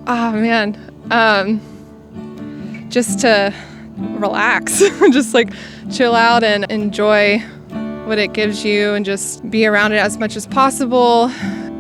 Oh, man. Just to relax, just like chill out and enjoy what it gives you and just be around it as much as possible.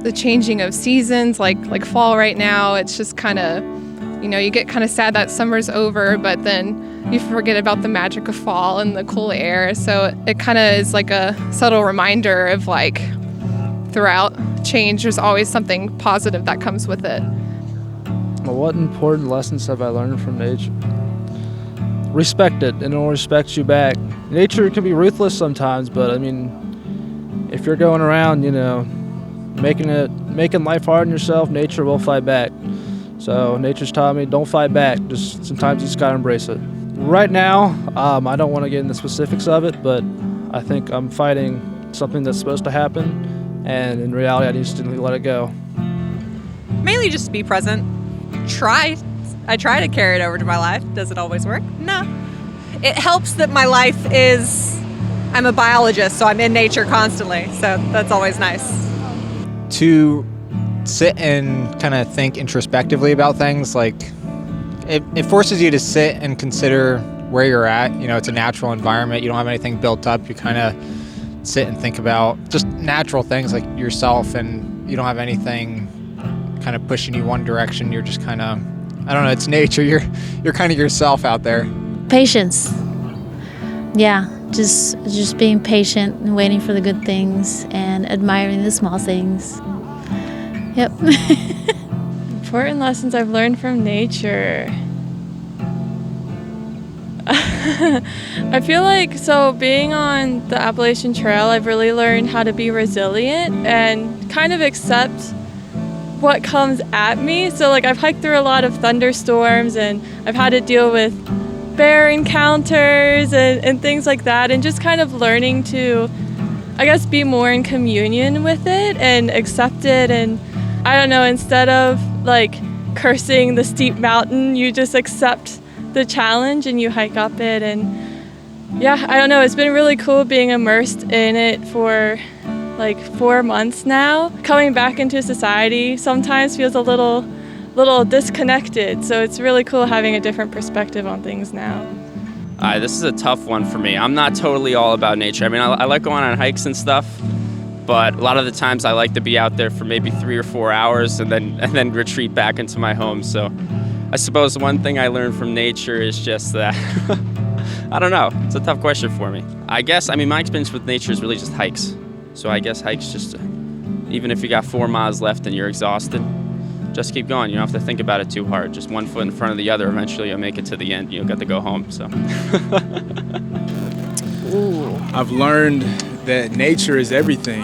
The changing of seasons, like fall right now, it's just kind of, you get kind of sad that summer's over, but then you forget about the magic of fall and the cool air. So it kind of is like a subtle reminder of like throughout change, there's always something positive that comes with it. Well, what important lessons have I learned from nature? Respect it, and it'll respect you back. Nature can be ruthless sometimes, but I mean, if you're going around, making life hard on yourself, nature will fight back. So nature's taught me, don't fight back. Just sometimes you just gotta embrace it. Right now, I don't want to get into the specifics of it, but I think I'm fighting something that's supposed to happen, and in reality, I just didn't let it go. Mainly just to be present. I try to carry it over to my life. Does it always work? No. It helps that my life I'm a biologist, so I'm in nature constantly, so that's always nice. To sit and kind of think introspectively about things, like it forces you to sit and consider where you're at. It's a natural environment. You don't have anything built up. You kind of sit and think about just natural things like yourself, and you don't have anything kind of pushing you one direction. You're just kind of, I don't know, it's nature. You're kind of yourself out there. Patience. Yeah, just being patient and waiting for the good things and admiring the small things. Yep. Important lessons I've learned from nature. I feel like, being on the Appalachian Trail, I've really learned how to be resilient and kind of accept what comes at me. So I've hiked through a lot of thunderstorms, and I've had to deal with bear encounters and things like that, and just kind of learning to, I guess, be more in communion with it and accept it. And I don't know, instead of cursing the steep mountain, you just accept the challenge and you hike up it. And yeah, I don't know, it's been really cool being immersed in it for 4 months now. Coming back into society sometimes feels a little disconnected, so it's really cool having a different perspective on things now. This is a tough one for me. I'm not totally all about nature. I mean, I like going on hikes and stuff, but a lot of the times I like to be out there for maybe 3 or 4 hours and then retreat back into my home. So I suppose one thing I learned from nature is just that I don't know. It's a tough question for me. My experience with nature is really just hikes. So I guess hikes just, even if you got 4 miles left and you're exhausted, just keep going. You don't have to think about it too hard. Just one foot in front of the other. Eventually you'll make it to the end. You'll get to go home. So. I've learned that nature is everything.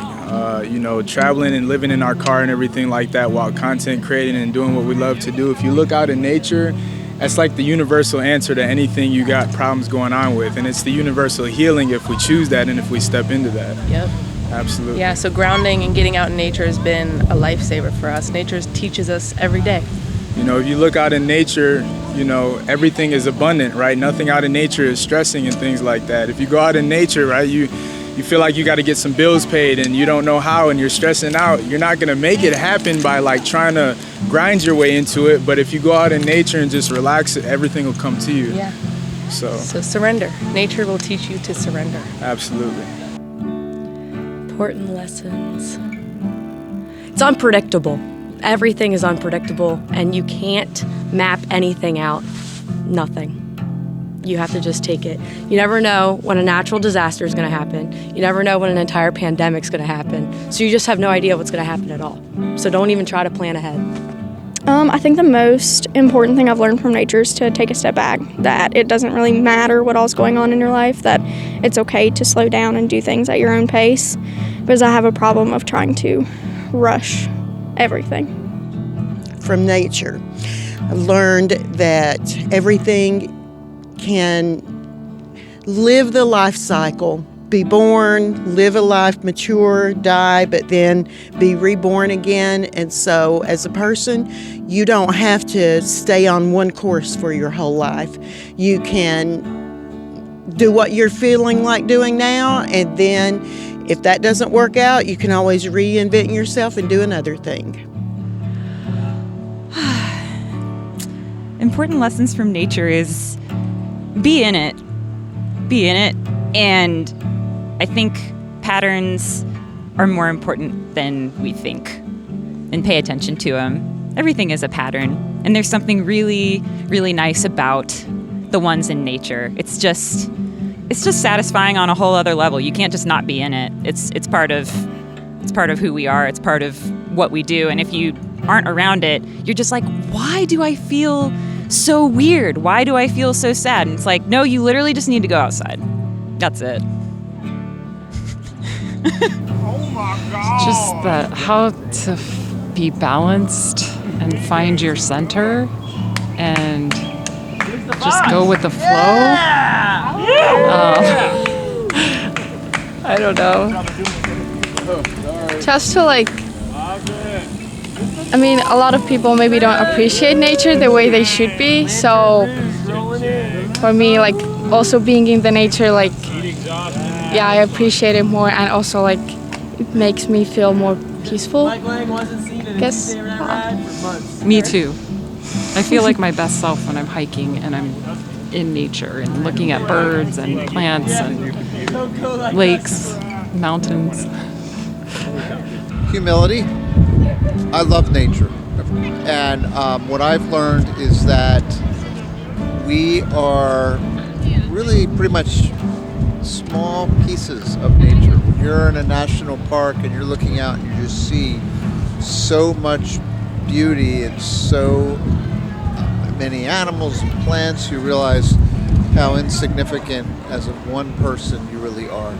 Traveling and living in our car and everything like that while content creating and doing what we love to do. If you look out in nature, that's like the universal answer to anything you got problems going on with. And it's the universal healing if we choose that and if we step into that. Yep. Absolutely. Yeah, so grounding and getting out in nature has been a lifesaver for us. Nature teaches us every day. If you look out in nature, everything is abundant, right? Nothing out in nature is stressing and things like that. If you go out in nature, right, you feel like you got to get some bills paid and you don't know how and you're stressing out. You're not going to make it happen by trying to grind your way into it. But if you go out in nature and just relax, everything will come to you. Yeah. So surrender. Nature will teach you to surrender. Absolutely. Important lessons. It's unpredictable. Everything is unpredictable, and you can't map anything out. Nothing. You have to just take it. You never know when a natural disaster is going to happen. You never know when an entire pandemic is going to happen. So you just have no idea what's going to happen at all. So don't even try to plan ahead. I think the most important thing I've learned from nature is to take a step back, that it doesn't really matter what all's going on in your life, that it's okay to slow down and do things at your own pace, because I have a problem of trying to rush everything. From nature, I've learned that everything can live the life cycle, be born, live a life, mature, die, but then be reborn again. And so as a person, you don't have to stay on one course for your whole life. You can do what you're feeling like doing now, and then if that doesn't work out, you can always reinvent yourself and do another thing. important lessons from nature is be in it. Be in it. And I think patterns are more important than we think. And pay attention to them. Everything is a pattern. And there's something really, really nice about the ones in nature. It's just satisfying on a whole other level. You can't just not be in it. It's part of who we are. It's part of what we do. And if you aren't around it, you're just like, why do I feel so weird? Why do I feel so sad? And it's like, no, you literally just need to go outside. That's it. Oh my God. Just how to be balanced and find your center and just go with the flow. I don't know. Just to a lot of people maybe don't appreciate nature the way they should be. So for me, also being in the nature, I appreciate it more, and also it makes me feel more peaceful. I guess. Me too. I feel like my best self when I'm hiking and I'm in nature and looking at birds and plants and lakes, mountains. Humility. I love nature. And what I've learned is that we are really pretty much small pieces of nature. When you're in a national park and you're looking out and you just see so much beauty and so many animals and plants, you realize how insignificant as one person you really are.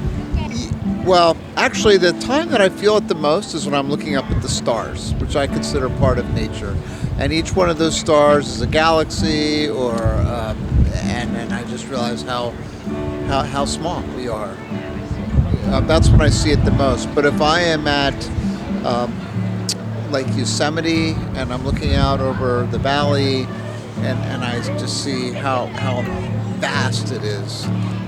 Well, actually, the time that I feel it the most is when I'm looking up at the stars, which I consider part of nature. And each one of those stars is a galaxy, and I just realize how small we are. That's when I see it the most. But if I am at Yosemite and I'm looking out over the valley and I just see how vast it is,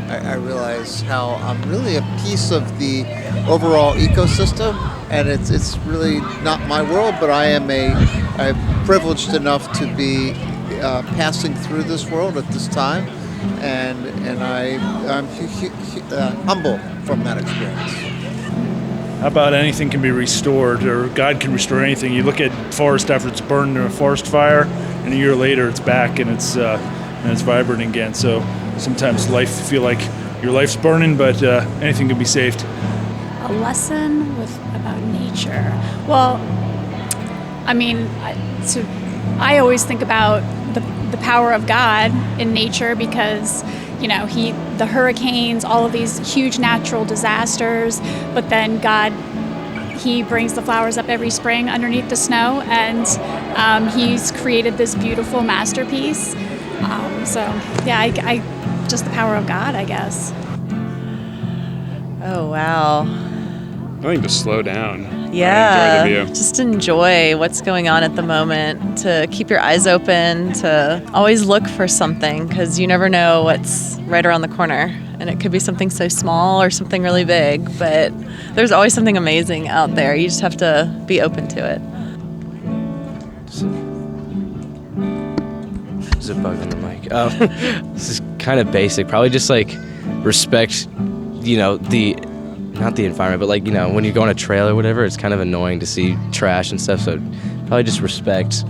I realize how I'm really a piece of the overall ecosystem, and it's really not my world, but I'm privileged enough to be passing through this world at this time, and I'm humble from that experience. How about anything can be restored, or God can restore anything? You look at forest after it's burned in a forest fire, and a year later it's back and it's vibrant again. So sometimes you feel like your life's burning, but anything can be saved. A lesson about nature. Well, I always think about the power of God in nature because, the hurricanes, all of these huge natural disasters, but then God, he brings the flowers up every spring underneath the snow, and he's created this beautiful masterpiece. Just the power of God, I guess. Oh, wow. I think to slow down. Yeah, enjoy the view. Just enjoy what's going on at the moment, to keep your eyes open, to always look for something, because you never know what's right around the corner. And it could be something so small or something really big, but there's always something amazing out there. You just have to be open to it. There's a bug on the mic. This is kind of basic. Probably just respect, not the environment, but when you go on a trail or whatever, it's kind of annoying to see trash and stuff. So probably just respect,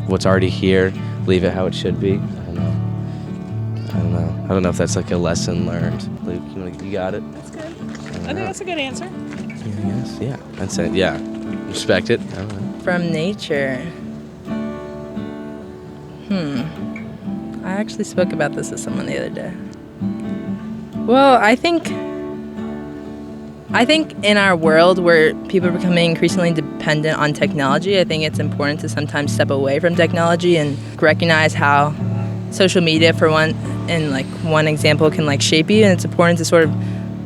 what's already here, leave it how it should be. I don't know if that's a lesson learned. Luke, you got it? That's good. I think that's a good answer. Yes, yeah. That's it, yeah. Respect it. I don't know. From nature. I actually spoke about this with someone the other day. Well, I think in our world where people are becoming increasingly dependent on technology, I think it's important to sometimes step away from technology and recognize how social media, for one example, can shape you. And it's important to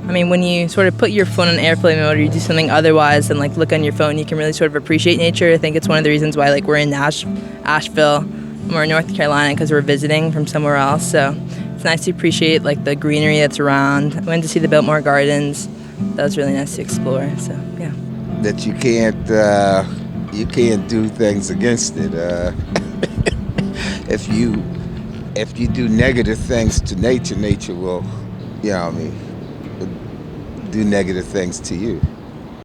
when you put your phone on airplane mode or you do something otherwise than look on your phone, you can really appreciate nature. I think it's one of the reasons why we're in Asheville, we're in North Carolina, because we're visiting from somewhere else. So it's nice to appreciate the greenery that's around. I went to see the Biltmore Gardens. That was really nice to explore. So yeah. That you can't do things against it. if you do negative things to nature, nature will, do negative things to you.